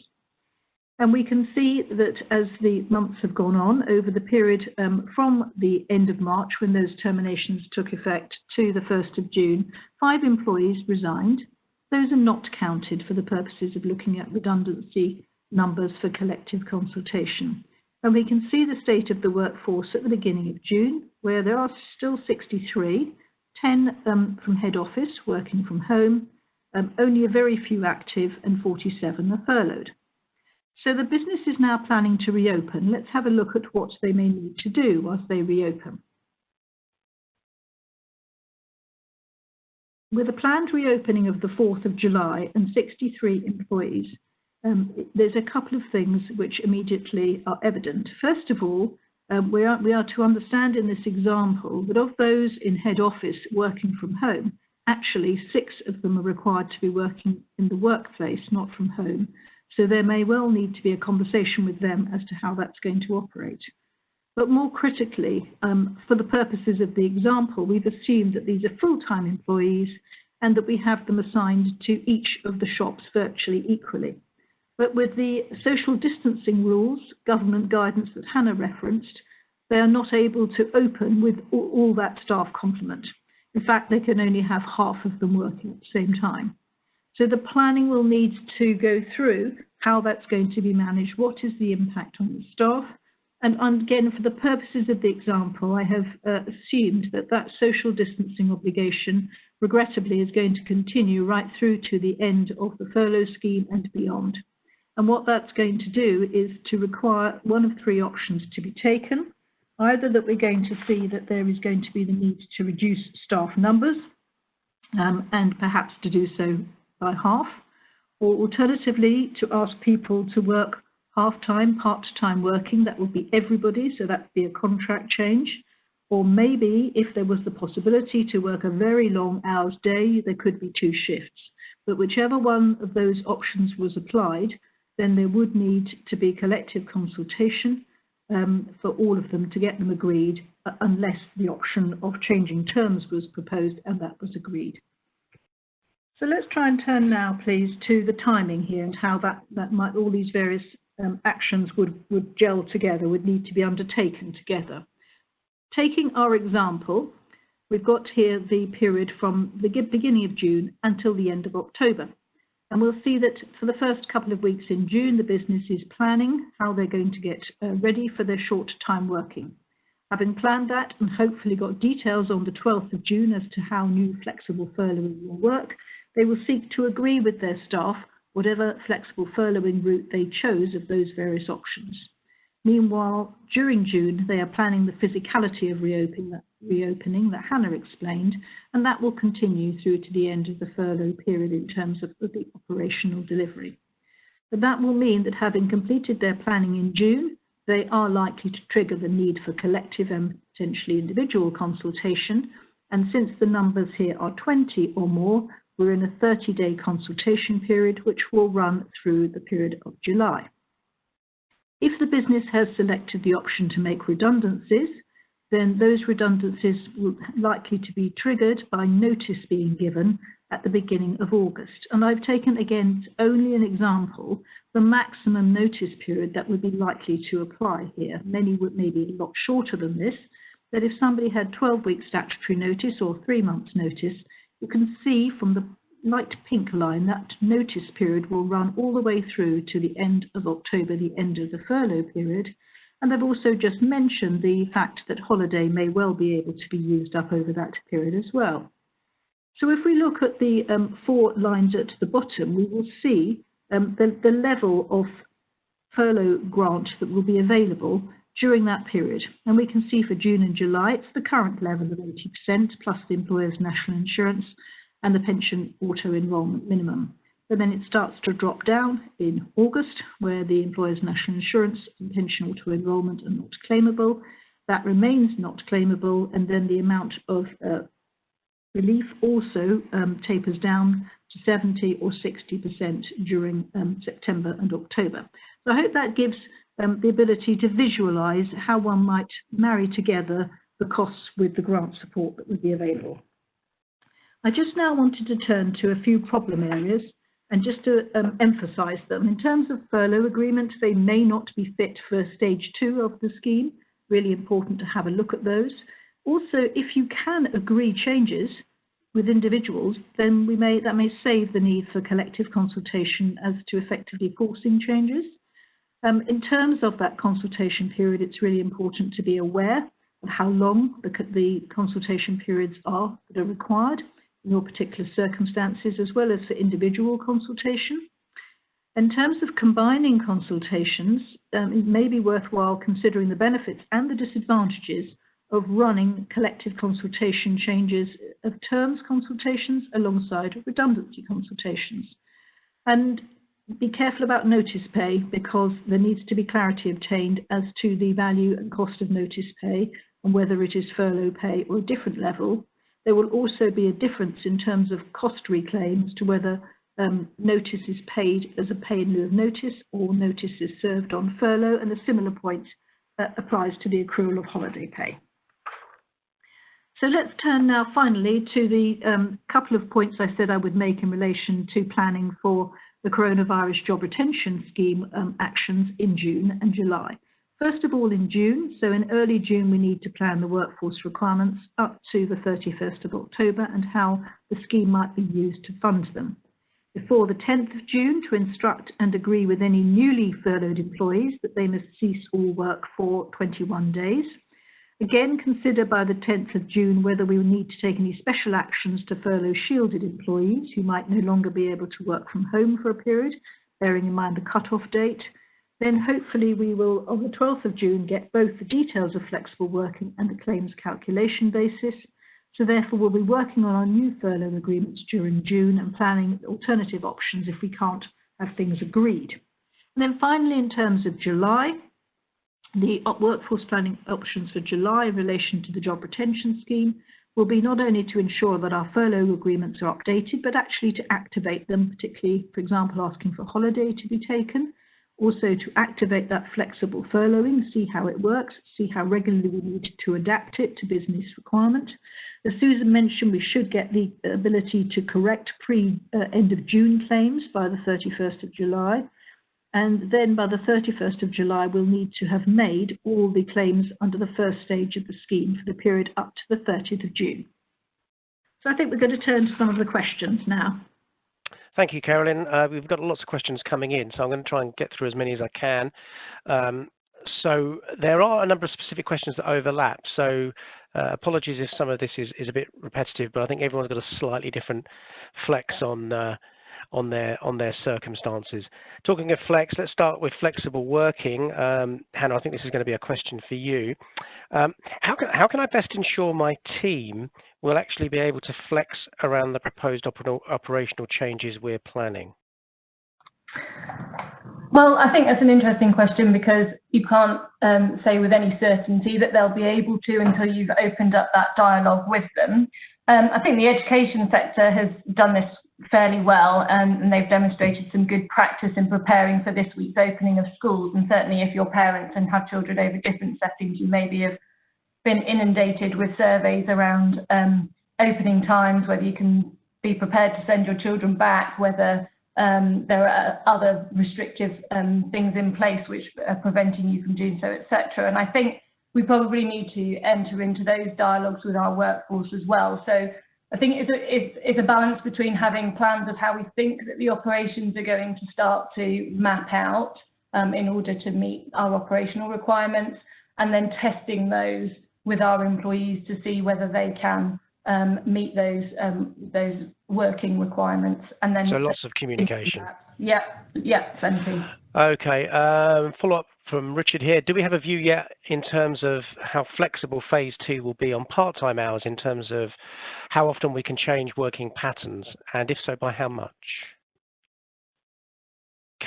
And we can see that as the months have gone on over the period from the end of March, when those terminations took effect, to the 1st of June, 5 employees resigned. Those are not counted for the purposes of looking at redundancy numbers for collective consultation. And we can see the state of the workforce at the beginning of June, where there are still 63, 10 from head office working from home, only a very few active, and 47 are furloughed. So the business is now planning to reopen. Let's have a look at what they may need to do whilst they reopen. With a planned reopening of the 4th of July and 63 employees, there's a couple of things which immediately are evident. First of all, we are to understand in this example that of those in head office working from home, actually 6 of them are required to be working in the workplace, not from home. So there may well need to be a conversation with them as to how that's going to operate. But more critically, for the purposes of the example, we've assumed that these are full-time employees and that we have them assigned to each of the shops virtually equally. But with the social distancing rules, government guidance that Hannah referenced, they are not able to open with all that staff complement. In fact, they can only have half of them working at the same time. So the planning will need to go through how that's going to be managed, what is the impact on the staff, and again, for the purposes of the example, I have assumed that that social distancing obligation, regrettably, is going to continue right through to the end of the furlough scheme and beyond. And what that's going to do is to require one of 3 options to be taken, either that we're going to see that there is going to be the need to reduce staff numbers, and perhaps to do so by half, or alternatively to ask people to work half-time, part-time working. That would be everybody, so that would be a contract change. Or maybe if there was the possibility to work a very long hours day, there could be 2 shifts. But whichever one of those options was applied, then there would need to be collective consultation for all of them to get them agreed, unless the option of changing terms was proposed and that was agreed. So let's try and turn now, please, to the timing here and how that might, all these various actions would gel together, would need to be undertaken together. Taking our example, we've got here the period from the beginning of June until the end of October. And we'll see that for the first couple of weeks in June, the business is planning how they're going to get ready for their short time working. Having planned that and hopefully got details on the 12th of June as to how new flexible furloughing will work, they will seek to agree with their staff whatever flexible furloughing route they chose of those various options. Meanwhile, during June, they are planning the physicality of reopening that Hannah explained, and that will continue through to the end of the furlough period in terms of the operational delivery. But that will mean that having completed their planning in June, they are likely to trigger the need for collective and potentially individual consultation. And since the numbers here are 20 or more, we're in a 30-day consultation period, which will run through the period of July. If the business has selected the option to make redundancies, then those redundancies will likely to be triggered by notice being given at the beginning of August. And I've taken, again, only an example, the maximum notice period that would be likely to apply here. Many would maybe a lot shorter than this, but if somebody had 12 weeks statutory notice or 3 months notice, you can see from the light pink line that notice period will run all the way through to the end of October, the end of the furlough period. And I've also just mentioned the fact that holiday may well be able to be used up over that period as well. So if we look at the 4 lines at the bottom, we will see the level of furlough grant that will be available during that period. And we can see for June and July, it's the current level of 80% plus the employer's national insurance and the pension auto-enrolment minimum. But then it starts to drop down in August, where the employer's national insurance and pension auto-enrolment are not claimable. That remains not claimable, and then the amount of relief also tapers down to 70 or 60% during September and October. So I hope that gives the ability to visualise how one might marry together the costs with the grant support that would be available. I just now wanted to turn to a few problem areas and just to emphasise them. In terms of furlough agreements, they may not be fit for stage 2 of the scheme. Really important to have a look at those. Also, if you can agree changes with individuals, then that may save the need for collective consultation as to effectively forcing changes. In terms of that consultation period, it's really important to be aware of how long the consultation periods are that are required in your particular circumstances, as well as for individual consultation. In terms of combining consultations, it may be worthwhile considering the benefits and the disadvantages of running collective consultation changes of terms consultations alongside redundancy consultations. And be careful about notice pay, because there needs to be clarity obtained as to the value and cost of notice pay and whether it is furlough pay or a different level. There will also be a difference in terms of cost reclaims to whether notice is paid as a pay in lieu of notice or notice is served on furlough, and a similar point applies to the accrual of holiday pay. So let's turn now finally to the couple of points I said I would make in relation to planning for the Coronavirus Job Retention Scheme actions in June and July. First of all, in June, so in early June, we need to plan the workforce requirements up to the 31st of October and how the scheme might be used to fund them. Before the 10th of June, to instruct and agree with any newly furloughed employees that they must cease all work for 21 days. Again, consider by the 10th of June whether we will need to take any special actions to furlough shielded employees who might no longer be able to work from home for a period, bearing in mind the cut-off date. Then hopefully we will, on the 12th of June, get both the details of flexible working and the claims calculation basis. So therefore we'll be working on our new furlough agreements during June and planning alternative options if we can't have things agreed. And then finally, in terms of July, the workforce planning options for July in relation to the job retention scheme will be not only to ensure that our furlough agreements are updated, but actually to activate them, particularly, for example, asking for holiday to be taken. Also to activate that flexible furloughing, see how it works, see how regularly we need to adapt it to business requirement. As Susan mentioned, we should get the ability to correct pre-end of June claims by the 31st of July. And then by the 31st of July, we'll need to have made all the claims under the first stage of the scheme for the period up to the 30th of June. So I think we're going to turn to some of the questions now. Thank you, Carolyn. We've got lots of questions coming in, so I'm going to try and get through as many as I can. So there are a number of specific questions that overlap. So apologies if some of this is a bit repetitive, but I think everyone's got a slightly different flex on their circumstances. Talking of flex, let's start with flexible working. Hannah, I think this is going to be a question for you. How can I best ensure my team will actually be able to flex around the proposed operational changes we're planning? Well, I think that's an interesting question, because you can't say with any certainty that they'll be able to until you've opened up that dialogue with them. I think the education sector has done this fairly well, and they've demonstrated some good practice in preparing for this week's opening of schools. And certainly if you're parents and have children over different settings, you maybe have been inundated with surveys around opening times, whether you can be prepared to send your children back, whether there are other restrictive things in place which are preventing you from doing so, etc. And I think we probably need to enter into those dialogues with our workforce as well. So I think it's a balance between having plans of how we think that the operations are going to start to map out in order to meet our operational requirements, and then testing those with our employees to see whether they can meet those working requirements. And then so lots of communication. Yeah, plenty. Okay, follow-up from Richard here. Do we have a view yet in terms of how flexible phase 2 will be on part-time hours in terms of how often we can change working patterns, and if so, by how much?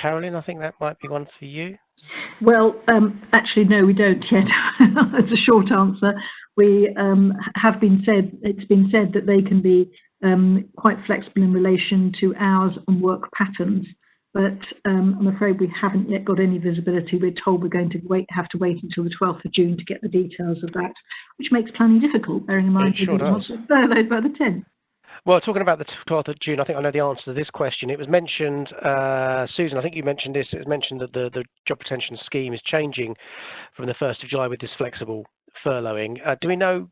Carolyn, I think that might be one for you. Well, actually, no, we don't yet. It's a short answer. We it's been said that they can be quite flexible in relation to hours and work patterns, but I'm afraid we haven't yet got any visibility. We're told we're going to have to wait until the 12th of June to get the details of that, which makes planning difficult, bearing in mind It sure does. Furloughed by the 10th. Well, talking about the 12th of June, I think I know the answer to this question. It was mentioned, Susan, I think you mentioned this, it was mentioned that the job retention scheme is changing from the 1st of July with this flexible furloughing. Do we know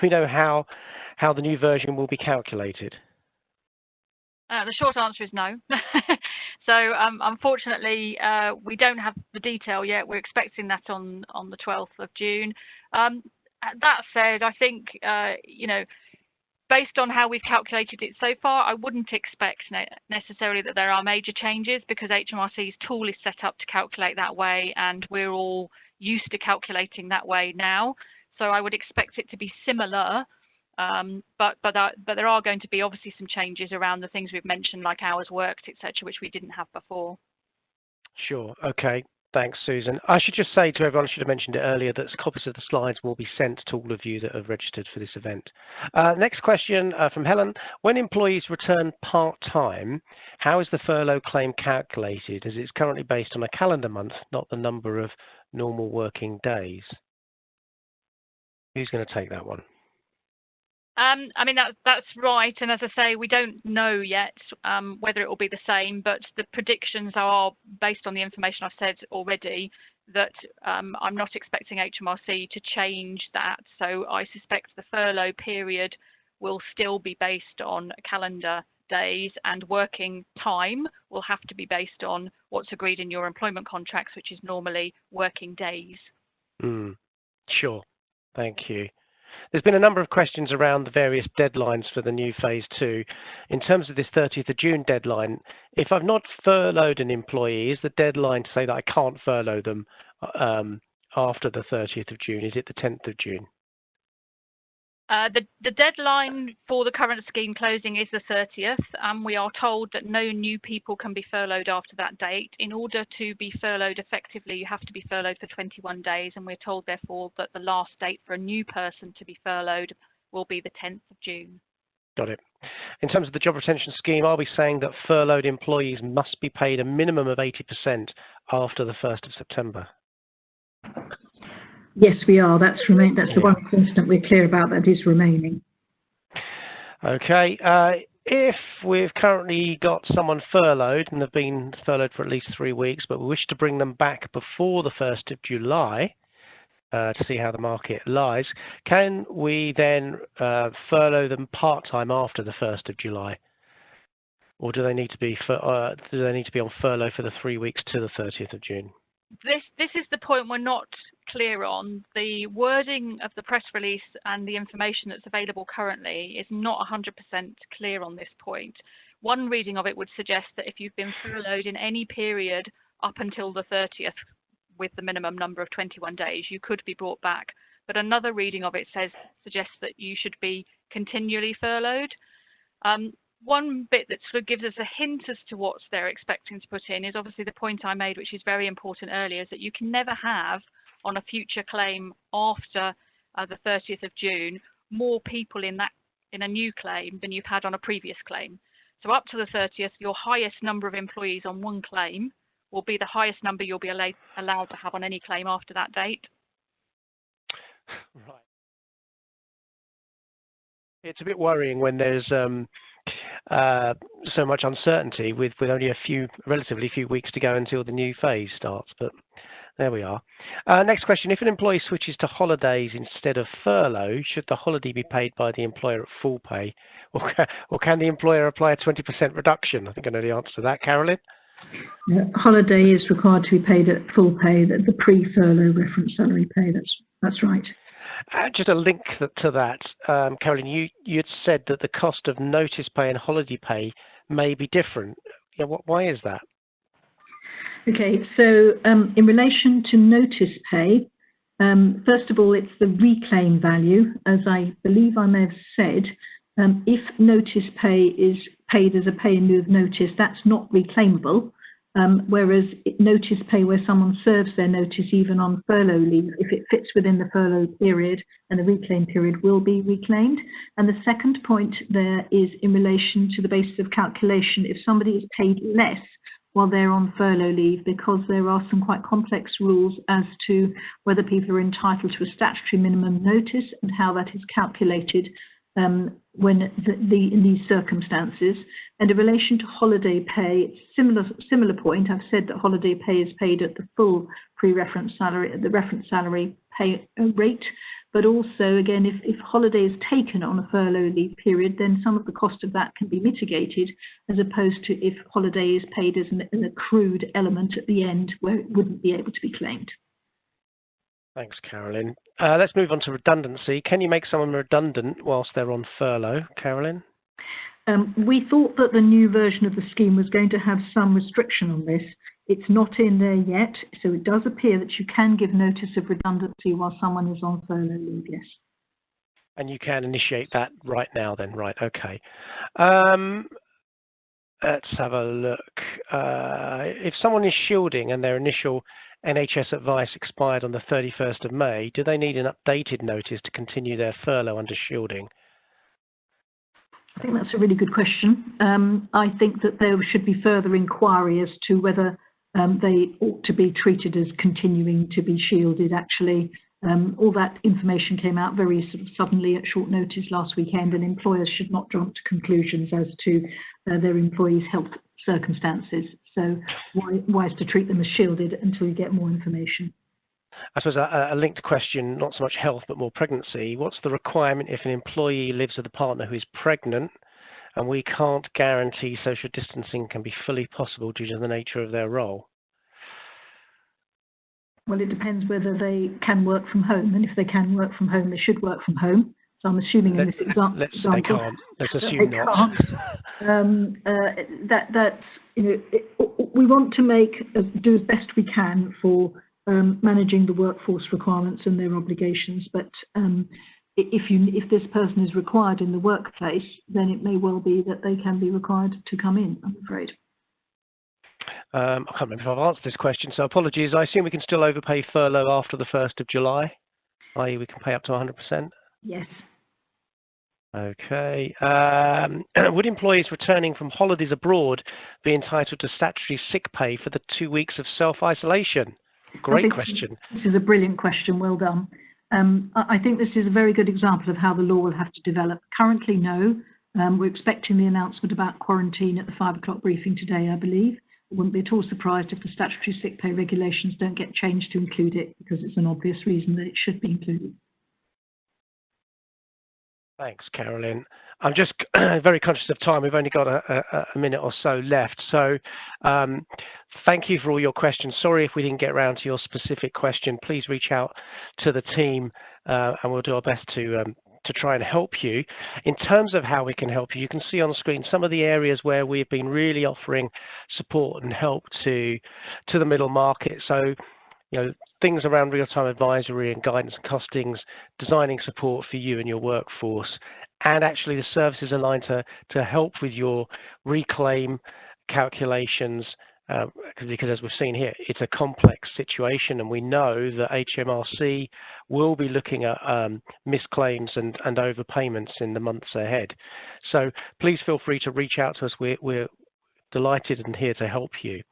how the new version will be calculated? The short answer is no. So unfortunately, we don't have the detail yet. We're expecting that on the 12th of June. That said, I think, based on how we've calculated it so far, I wouldn't expect necessarily that there are major changes, because HMRC's tool is set up to calculate that way, and we're all used to calculating that way now. So I would expect it to be similar, but there are going to be obviously some changes around the things we've mentioned, like hours worked, etc., which we didn't have before. Sure. Okay. Thanks, Susan. I should just say to everyone, I should have mentioned it earlier, that copies of the slides will be sent to all of you that have registered for this event. Next question from Helen. When employees return part-time, how is the furlough claim calculated, as it's currently based on a calendar month, not the number of normal working days? Who's going to take that one? I mean, that's right. And as I say, we don't know yet whether it will be the same, but the predictions are based on the information I've said already, that I'm not expecting HMRC to change that. So I suspect the furlough period will still be based on calendar days, and working time will have to be based on what's agreed in your employment contracts, which is normally working days. Sure. Thank you. There's been a number of questions around the various deadlines for the new phase 2. In terms of this 30th of June deadline, if I've not furloughed an employee, is the deadline to say that I can't furlough them after the 30th of June? Is it the 10th of June? The deadline for the current scheme closing is the 30th, and we are told that no new people can be furloughed after that date. In order to be furloughed effectively, you have to be furloughed for 21 days, and we're told, therefore, that the last date for a new person to be furloughed will be the 10th of June. Got it. In terms of the job retention scheme, are we saying that furloughed employees must be paid a minimum of 80% after the 1st of September? Yes, we are. That's the one constant we're clear about that is remaining. Okay. If we've currently got someone furloughed and they've been furloughed for at least 3 weeks, but we wish to bring them back before the 1st of July to see how the market lies, can we then furlough them part-time after the 1st of July? Or do they need to be on furlough for the 3 weeks to the 30th of June? This is the point we're not clear on. The wording of the press release and the information that's available currently is not 100% clear on this point. One reading of it would suggest that if you've been furloughed in any period up until the 30th with the minimum number of 21 days, you could be brought back. But another reading of it suggests that you should be continually furloughed. One bit that sort of gives us a hint as to what they're expecting to put in is obviously the point I made, which is very important earlier, is that you can never have on a future claim after the 30th of June more people in a new claim than you've had on a previous claim. So up to the 30th, your highest number of employees on one claim will be the highest number you'll be allowed to have on any claim after that date. Right. It's a bit worrying when there's so much uncertainty with only relatively few weeks to go until the new phase starts, but there we are. Next question, if an employee switches to holidays instead of furlough, should the holiday be paid by the employer at full pay, or can the employer apply a 20% reduction? I think I know the answer to that. Carolyn? Holiday is required to be paid at full pay, the pre-furlough reference salary pay, that's right. Just a link to that, Carolyn, you had said that the cost of notice pay and holiday pay may be different. Yeah, why is that? Okay, so in relation to notice pay, first of all, it's the reclaim value. As I believe I may have said, if notice pay is paid as a pay in lieu of notice, that's not reclaimable. Whereas notice pay where someone serves their notice even on furlough leave, if it fits within the furlough period, and the reclaim period will be reclaimed. And the second point there is in relation to the basis of calculation. If somebody is paid less while they're on furlough leave, because there are some quite complex rules as to whether people are entitled to a statutory minimum notice and how that is calculated when in these circumstances. And in relation to holiday pay, similar point. I've said that holiday pay is paid at the full pre-reference salary, at the reference salary pay rate. But also, again, if holiday is taken on a furlough leave period, then some of the cost of that can be mitigated, as opposed to if holiday is paid as an accrued element at the end where it wouldn't be able to be claimed. Thanks, Carolyn. Let's move on to redundancy. Can you make someone redundant whilst they're on furlough, Carolyn? We thought that the new version of the scheme was going to have some restriction on this. It's not in there yet, so it does appear that you can give notice of redundancy while someone is on furlough leave, yes. And you can initiate that right now then, right, okay. Let's have a look. If someone is shielding and their initial NHS advice expired on the 31st of May, do they need an updated notice to continue their furlough under shielding? I think that's a really good question. I think that there should be further inquiry as to whether they ought to be treated as continuing to be shielded. Actually, all that information came out very sort of suddenly at short notice last weekend, and employers should not jump to conclusions as to their employees' health circumstances. So wise to treat them as shielded until you get more information. I suppose a linked question, not so much health, but more pregnancy. What's the requirement if an employee lives with a partner who is pregnant and we can't guarantee social distancing can be fully possible due to the nature of their role? Well, it depends whether they can work from home, and if they can work from home, they should work from home. So I'm assuming in this example, they can't. Let's assume not. That's we want to do as best we can for managing the workforce requirements and their obligations. But if this person is required in the workplace, then it may well be that they can be required to come in, I'm afraid. I can't remember if I've answered this question, so apologies. I assume we can still overpay furlough after the 1st of July, i.e. we can pay up to 100%? Yes. Okay. Would employees returning from holidays abroad be entitled to statutory sick pay for the 2 weeks of self-isolation? Great question. This is a brilliant question. Well done. I think this is a very good example of how the law will have to develop. Currently, no. We're expecting the announcement about quarantine at the 5 o'clock briefing today, I believe. I wouldn't be at all surprised if the statutory sick pay regulations don't get changed to include it, because it's an obvious reason that it should be included. Thanks, Carolyn. I'm just very conscious of time. We've only got a minute or so left. So thank you for all your questions. Sorry if we didn't get around to your specific question. Please reach out to the team and we'll do our best to try and help you. In terms of how we can help you, you can see on the screen some of the areas where we've been really offering support and help to the middle market. So, things around real-time advisory and guidance and costings, designing support for you and your workforce, and actually the services aligned to help with your reclaim calculations, because as we've seen here, it's a complex situation, and we know that HMRC will be looking at missed claims and overpayments in the months ahead. So please feel free to reach out to us. We're delighted and here to help you.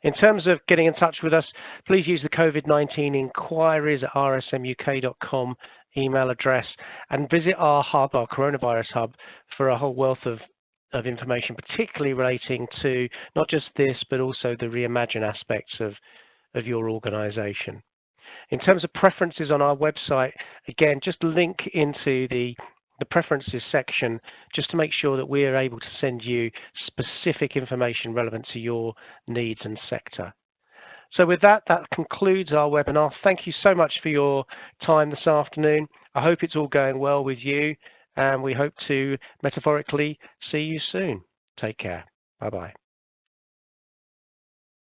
In terms of getting in touch with us, please use the COVID-19 inquiries at rsmuk.com email address and visit our hub, our coronavirus hub, for a whole wealth of information, particularly relating to not just this, but also the reimagine aspects of your organisation. In terms of preferences on our website, again, just link into the preferences section just to make sure that we are able to send you specific information relevant to your needs and sector. So with that, that concludes our webinar. Thank you so much for your time this afternoon. I hope it's all going well with you, and we hope to metaphorically see you soon. Take care. Bye-bye.